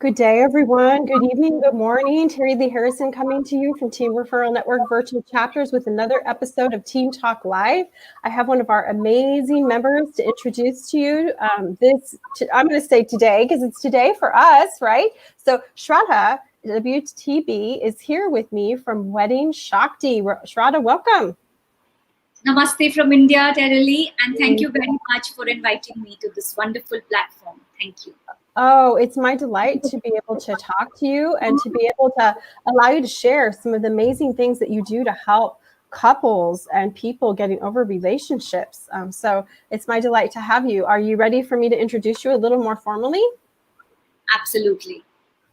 Good day, everyone. Good evening, good morning. Terry Lee Harrison coming to you from Team Referral Network Virtual Chapters with another episode of Team Talk Live. I have one of our amazing members to introduce to you. I'm going to say today because it's today for us, right? So Shradha Wtb is here with me from Wedding Shakti. Shradha, welcome. Namaste from India, Terry Lee, and thank you very much for inviting me to this wonderful platform. Thank you. Oh, it's my delight to be able to talk to you and to be able to allow you to share some of the amazing things that you do to help couples and people getting over relationships. So it's my delight to have you. Are you ready for me to introduce you a little more formally? Absolutely.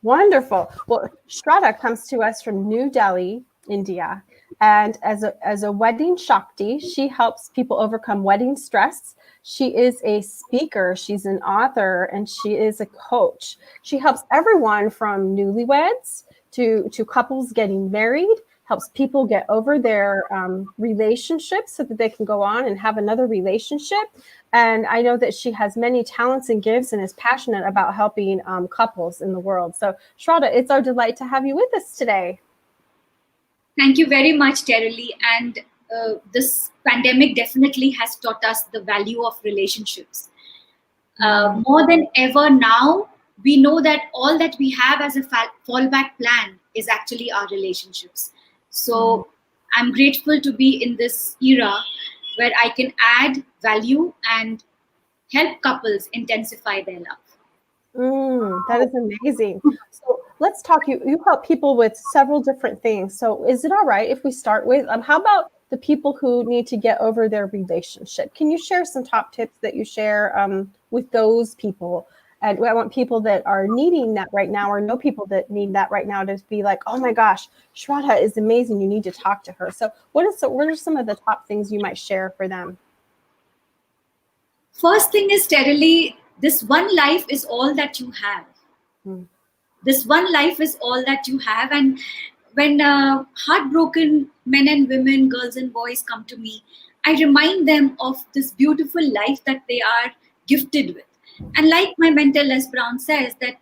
Wonderful. Well, Shradha comes to us from New Delhi, India. And as a wedding Shakti, she helps people overcome wedding stress. She is a speaker, she's an author, and she is a coach. She helps everyone from newlyweds to couples getting married, helps people get over their relationships so that they can go on and have another relationship. And I know that she has many talents and gifts and is passionate about helping couples in the world. So Shradha, it's our delight to have you with us today. Thank you very much, Terry Lee. And this pandemic definitely has taught us the value of relationships. More than ever now, we know that all that we have as a fallback plan is actually our relationships. So I'm grateful to be in this era where I can add value and help couples intensify their love. That is amazing. So let's talk. You help people with several different things. So is it all right if we start with how about the people who need to get over their relationship? Can you share some top tips that you share with those people? And I want people that are needing that right now, or know people that need that right now, to be like, oh my gosh, Shradha is amazing. You need to talk to her. So what are some of the top things you might share for them? First thing is, Terry Lee, this one life is all that you have. This one life is all that you have. And when heartbroken men and women, girls and boys come to me, I remind them of this beautiful life that they are gifted with. And like my mentor Les Brown says, that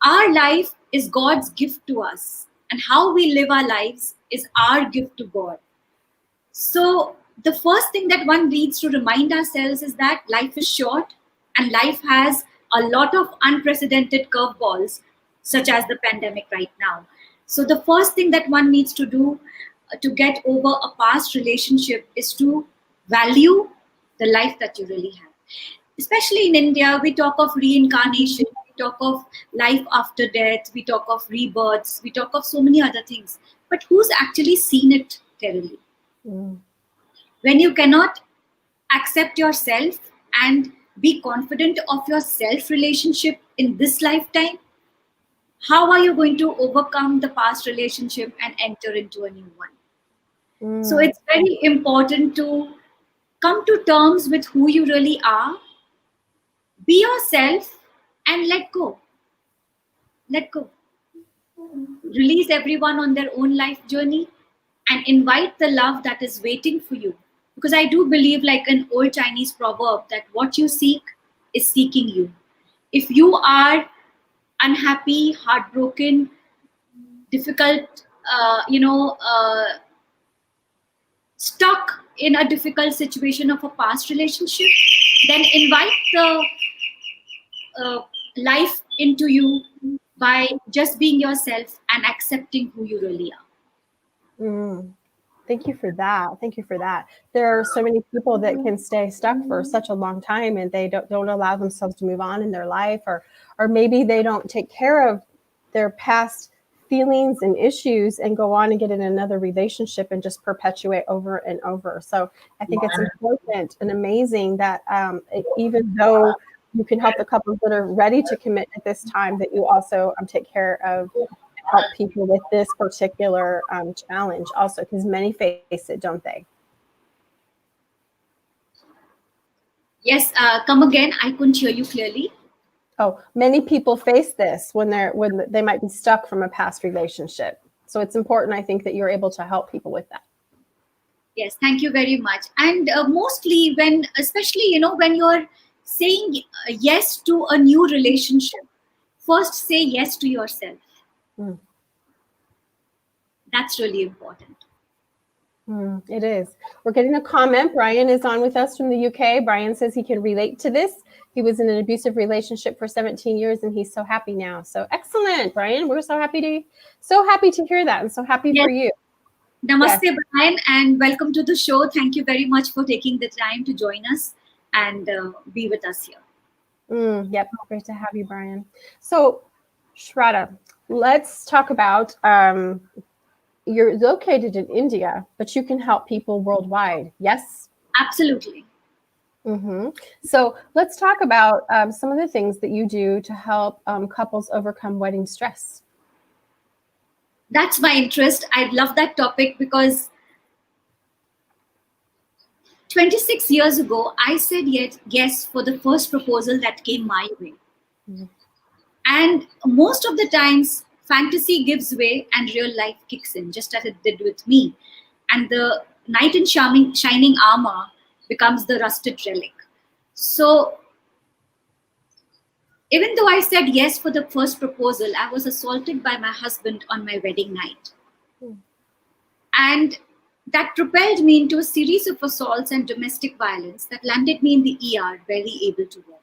our life is God's gift to us. And how we live our lives is our gift to God. So the first thing that one needs to remind ourselves is that life is short and life has a lot of unprecedented curveballs, such as the pandemic right now. So the first thing that one needs to do to get over a past relationship is to value the life that you really have. Especially in India, we talk of reincarnation, we talk of life after death, we talk of rebirths, we talk of so many other things. But who's actually seen it, Terry Lee? When you cannot accept yourself and be confident of your self-relationship in this lifetime, how are you going to overcome the past relationship and enter into a new one? So it's very important to come to terms with who you really are, be yourself, and let go. Let go. Release everyone on their own life journey and invite the love that is waiting for you. Because I do believe, like an old Chinese proverb, that what you seek is seeking you. If you are unhappy, heartbroken, difficult, stuck in a difficult situation of a past relationship, then invite the life into you by just being yourself and accepting who you really are. Thank you for that. Thank you for that. There are so many people that can stay stuck for such a long time, and they don't allow themselves to move on in their life, or maybe they don't take care of their past feelings and issues and go on and get in another relationship and just perpetuate over and over. So I think it's important and amazing that even though you can help the couples that are ready to commit at this time, that you also take care of, help people with this particular challenge also, because many face it, don't they? Yes, come again. I couldn't hear you clearly. Oh, many people face this when they might be stuck from a past relationship. So it's important, I think, that you're able to help people with that. Yes, thank you very much. And mostly especially when you're saying yes to a new relationship, first say yes to yourself. Mm. That's really important. It is. We're getting a comment. Brian is on with us from the UK. Brian says he can relate to this. He was in an abusive relationship for 17 years and he's so happy now. So excellent, Brian. We're so happy to hear that, and so happy for you. Namaste, yes. Brian, and welcome to the show. Thank you very much for taking the time to join us and be with us here. Yep, great to have you, Brian. So, Shradha, let's talk about you're located in India, but you can help people worldwide. Yes? Absolutely. So let's talk about some of the things that you do to help couples overcome wedding stress. That's my interest. I love that topic because 26 years ago, I said yes for the first proposal that came my way. And most of the times, fantasy gives way and real life kicks in, just as it did with me. And the knight in shining armor becomes the rusted relic. So even though I said yes for the first proposal, I was assaulted by my husband on my wedding night. And that propelled me into a series of assaults and domestic violence that landed me in the ER, barely able to walk.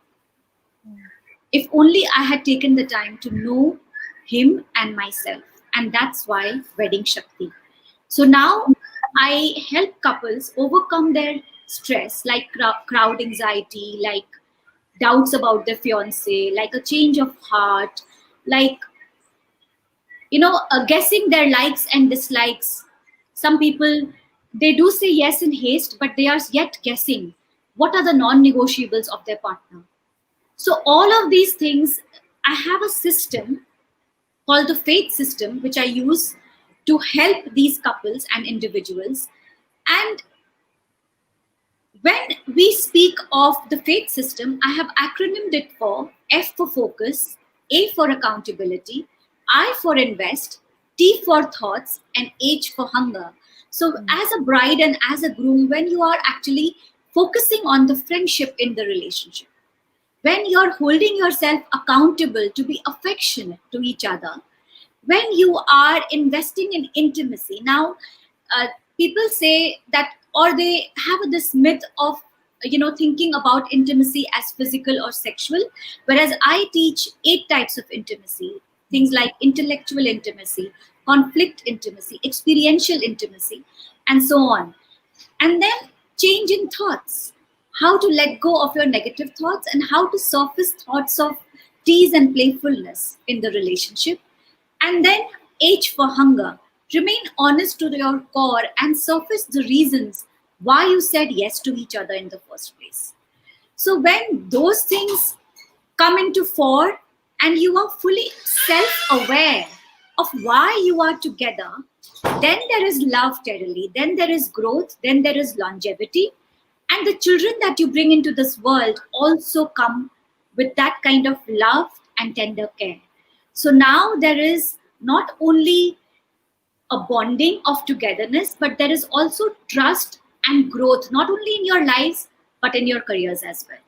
If only I had taken the time to know him and myself. And that's why Wedding Shakti. So now I help couples overcome their stress, like crowd anxiety, like doubts about their fiance, like a change of heart, like, guessing their likes and dislikes. Some people, they do say yes in haste, but they are yet guessing what are the non-negotiables of their partner. So all of these things, I have a system called the faith system, which I use to help these couples and individuals. And when we speak of the faith system, I have acronymed it for F for focus, A for accountability, I for invest, T for thoughts, and H for hunger. So as a bride and as a groom, when you are actually focusing on the friendship in the relationship, when you're holding yourself accountable to be affectionate to each other, when you are investing in intimacy. Now, people say that, or they have this myth of, thinking about intimacy as physical or sexual, whereas I teach 8 types of intimacy, things like intellectual intimacy, conflict intimacy, experiential intimacy, and so on. And then change in thoughts, how to let go of your negative thoughts and how to surface thoughts of tease and playfulness in the relationship. And then H for hunger, remain honest to your core and surface the reasons why you said yes to each other in the first place. So when those things come into fore and you are fully self-aware of why you are together, then there is love, Terry, then there is growth, then there is longevity. And the children that you bring into this world also come with that kind of love and tender care. So now there is not only a bonding of togetherness, but there is also trust and growth, not only in your lives, but in your careers as well.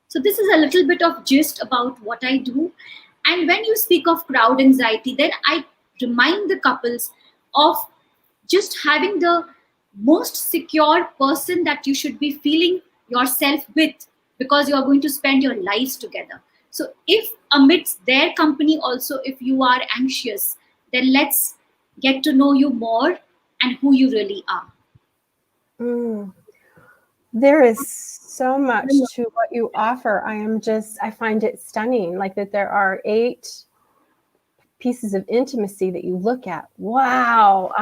So this is a little bit of gist about what I do. And when you speak of crowd anxiety, then I remind the couples of just having the most secure person that you should be feeling yourself with, because you are going to spend your lives together. So if amidst their company also, if you are anxious, then let's get to know you more and who you really are. There is so much to what you offer. I find it stunning, like that there are 8 pieces of intimacy that you look at. Wow.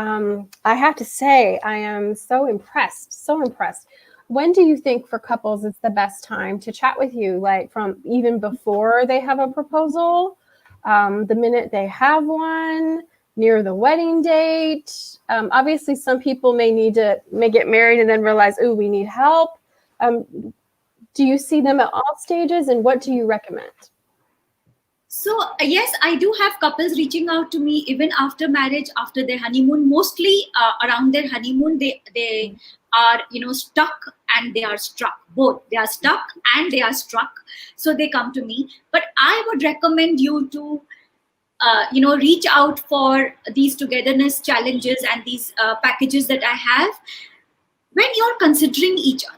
I have to say, I am so impressed, so impressed. When do you think for couples it's the best time to chat with you? Like from even before they have a proposal, the minute they have one, near the wedding date? Obviously, some people may get married and then realize, oh, we need help. Do you see them at all stages, and what do you recommend? So yes, I do have couples reaching out to me even after marriage, after their honeymoon. Mostly around their honeymoon, they are stuck and they are struck. Both they are stuck and they are struck. So they come to me. But I would recommend you to reach out for these togetherness challenges and these packages that I have when you're considering each other.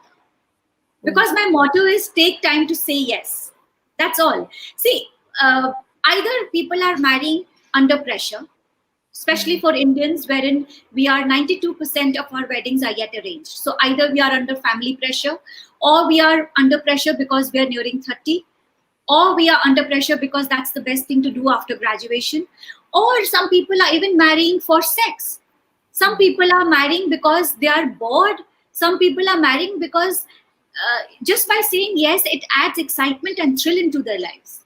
Because my motto is take time to say yes. That's all. See, either people are marrying under pressure, especially for Indians, wherein we are 92% of our weddings are yet arranged. So either we are under family pressure, or we are under pressure because we are nearing 30, or we are under pressure because that's the best thing to do after graduation, or some people are even marrying for sex. Some people are marrying because they are bored. Some people are marrying because just by saying yes, it adds excitement and thrill into their lives.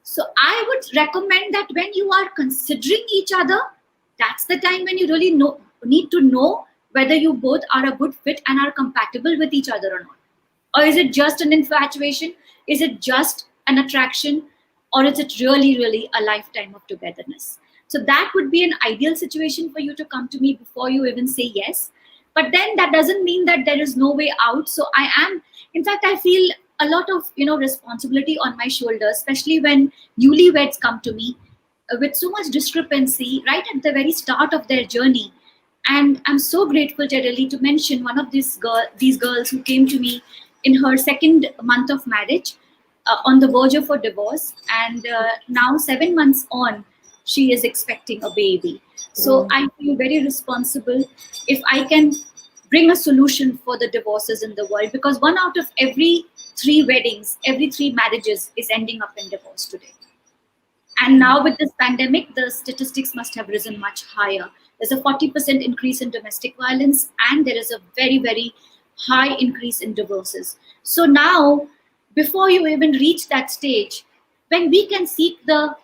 So I would recommend that when you are considering each other, that's the time when you really need to know whether you both are a good fit and are compatible with each other or not. Or is it just an infatuation? Is it just an attraction? Or is it really, really a lifetime of togetherness? So that would be an ideal situation for you to come to me before you even say yes. But then that doesn't mean that there is no way out. So in fact, I feel a lot of responsibility on my shoulders, especially when newlyweds come to me with so much discrepancy right at the very start of their journey. And I'm so grateful, Tereli, to mention one of these girls who came to me in her second month of marriage, on the verge of a divorce, and now 7 months on, she is expecting a baby. So I feel very responsible if I can bring a solution for the divorces in the world, because 1 out of every 3 weddings, every 3 marriages is ending up in divorce today. And now with this pandemic, the statistics must have risen much higher. There's a 40% increase in domestic violence, and there is a very, very high increase in divorces. So now, before you even reach that stage, when we can seek the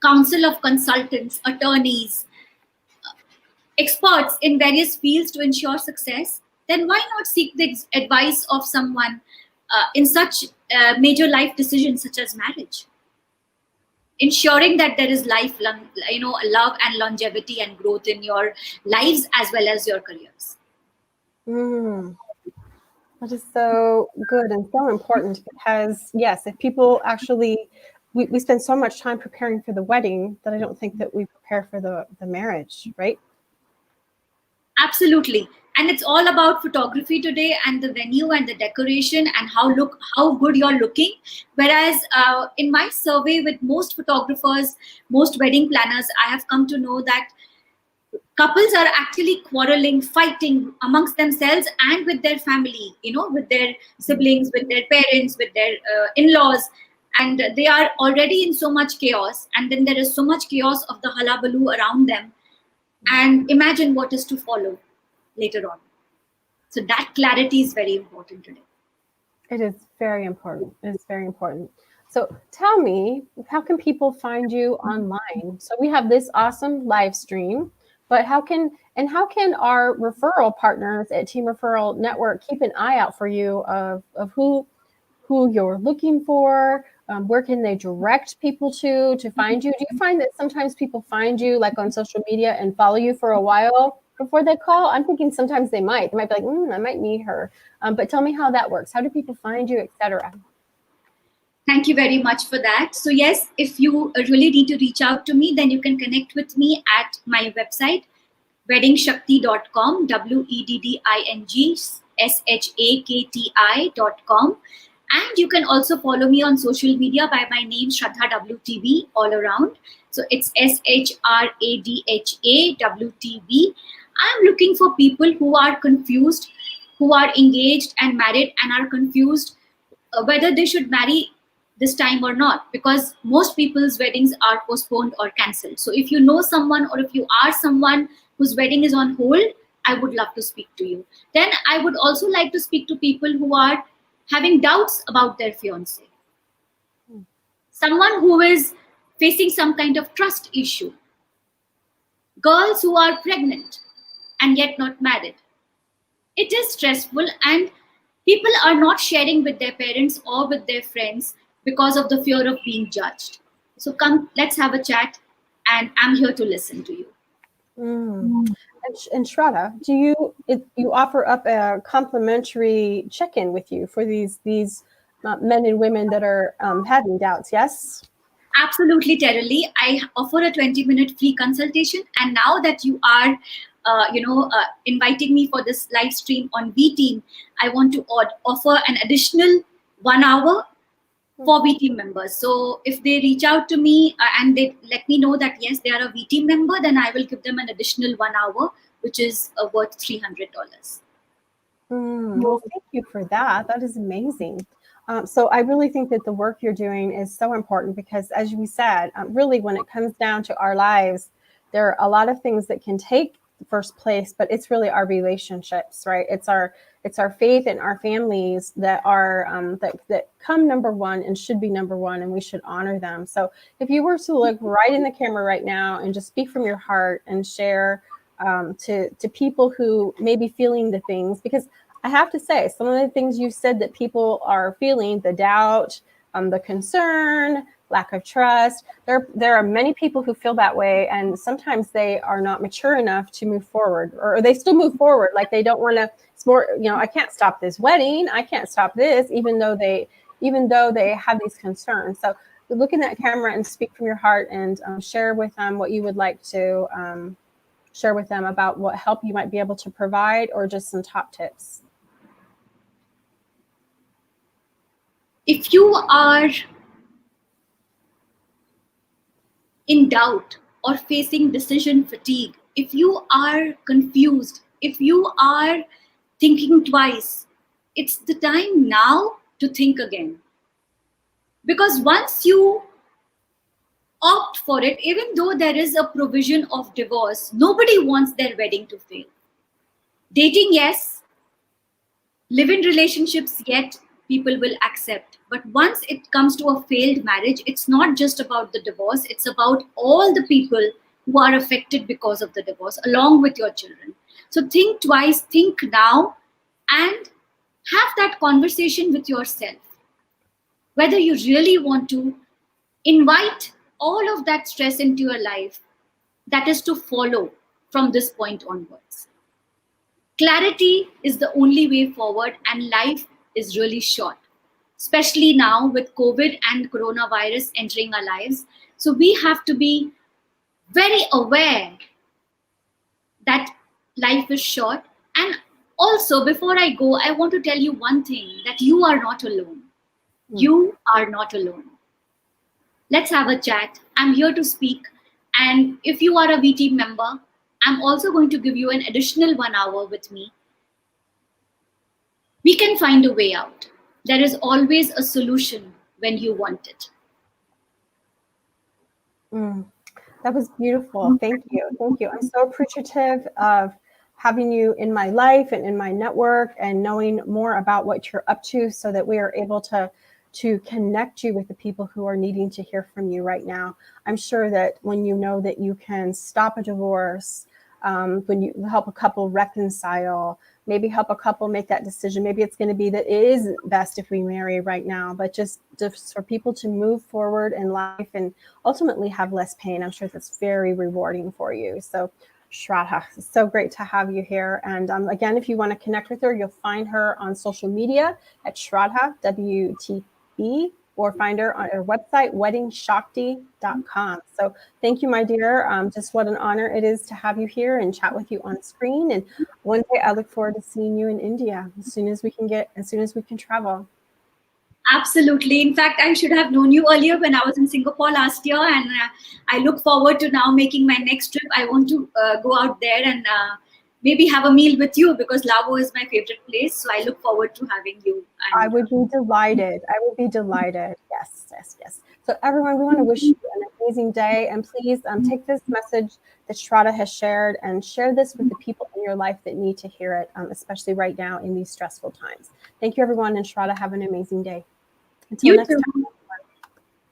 counsel of consultants, attorneys, experts in various fields to ensure success, then why not seek the advice of someone in such major life decisions such as marriage? Ensuring that there is love and longevity and growth in your lives as well as your careers. That is so good and so important, because yes, if people actually, we spend so much time preparing for the wedding that I don't think that we prepare for the marriage, right? Absolutely. And it's all about photography today, and the venue and the decoration and how good you're looking. Whereas in my survey with most photographers, most wedding planners, I have come to know that couples are actually quarreling, fighting amongst themselves and with their family, with their siblings, with their parents, with their in-laws. And they are already in so much chaos. And then there is so much chaos of the hullabaloo around them. And imagine what is to follow later on. So that clarity is very important today. It is very important. It is very important. So tell me, how can people find you online? So we have this awesome live stream, but how can our referral partners at Team Referral Network keep an eye out for you of who you're looking for? Where can they direct people to find you? Do you find that sometimes people find you like on social media and follow you for a while before they call? I'm thinking sometimes they might be like, I might need her. But tell me how that works. How do people find you, etc.? Thank you very much for that. So yes, if you really need to reach out to me, then you can connect with me at my website, weddingshakti.com, weddingshakti.com. And you can also follow me on social media by my name, Shradha Wtb, all around. So it's SHRADHA I'm looking for people who are confused, who are engaged and married and are confused whether they should marry this time or not, because most people's weddings are postponed or cancelled. So if you know someone, or if you are someone whose wedding is on hold, I would love to speak to you. Then I would also like to speak to people who are having doubts about their fiance. Someone who is facing some kind of trust issue. Girls who are pregnant and yet not married. It is stressful, and people are not sharing with their parents or with their friends because of the fear of being judged. So come, let's have a chat, and I'm here to listen to you. And Shradha, do you offer up a complimentary check-in with you for these men and women that are having doubts? Yes. Absolutely, Terrell. I offer a 20-minute free consultation, and now that you are, inviting me for this live stream on V Team, I want to offer an additional 1 hour for V Team members. So if they reach out to me and they let me know that yes, they are a V Team member, then I will give them an additional 1 hour, which is worth $300. Well, thank you for that. That is amazing. So I really think that the work you're doing is so important because, as we said, really when it comes down to our lives, there are a lot of things that can take first place, but it's really our relationships, right? It's our faith and our families that are that come number one and should be number one, and we should honor them. So if you were to look right in the camera right now and just speak from your heart and share to people who may be feeling the things, because I have to say, some of the things you said that people are feeling, the doubt, the concern, lack of trust, there are many people who feel that way, and sometimes they are not mature enough to move forward, or they still move forward, like they don't want to. It's more, I can't stop this wedding, I can't stop this, even though they have these concerns. So look in that camera and speak from your heart, and share with them what you would like to share with them about what help you might be able to provide, or just some top tips. If you are in doubt or facing decision fatigue, if you are confused, if you are thinking twice, it's the time now to think again. Because once you opt for it, even though there is a provision of divorce, nobody wants their wedding to fail. Dating, yes. Live-in relationships, yet people will accept. But once it comes to a failed marriage, it's not just about the divorce, it's about all the people who are affected because of the divorce, along with your children. So think twice, think now, and have that conversation with yourself. Whether you really want to invite all of that stress into your life that is to follow from this point onwards. Clarity is the only way forward, and life is really short, especially now with COVID and coronavirus entering our lives. So we have to be very aware that life is short. And also, before I go, I want to tell you one thing, that you are not alone. You are not alone. Let's have a chat. I'm here to speak. And if you are a VT member, I'm also going to give you an additional 1 hour with me. We can find a way out. There is always a solution when you want it. That was beautiful. Thank you. Thank you. I'm so appreciative of having you in my life and in my network, and knowing more about what you're up to, so that we are able to connect you with the people who are needing to hear from you right now. I'm sure that when you know that you can stop a divorce, when you help a couple reconcile, maybe help a couple make that decision. Maybe it's going to be that it is best if we marry right now, but just for people to move forward in life and ultimately have less pain. I'm sure that's very rewarding for you. So Shradha, it's so great to have you here. And again, if you want to connect with her, you'll find her on social media at Shradha Wtb, or find her on her website, weddingshakti.com. So thank you, my dear. Just what an honor it is to have you here and chat with you on screen. And one day I look forward to seeing you in India as soon as we can travel. Absolutely. In fact, I should have known you earlier when I was in Singapore last year, and I look forward to now making my next trip. I want to go out there and maybe have a meal with you, because Lavo is my favorite place. So I look forward to having you. I would be delighted. I would be delighted. Yes, yes, yes. So everyone, we want to wish you an amazing day. And please take this message that Shradha has shared and share this with the people in your life that need to hear it, especially right now in these stressful times. Thank you, everyone. And Shradha, have an amazing day. Until next time.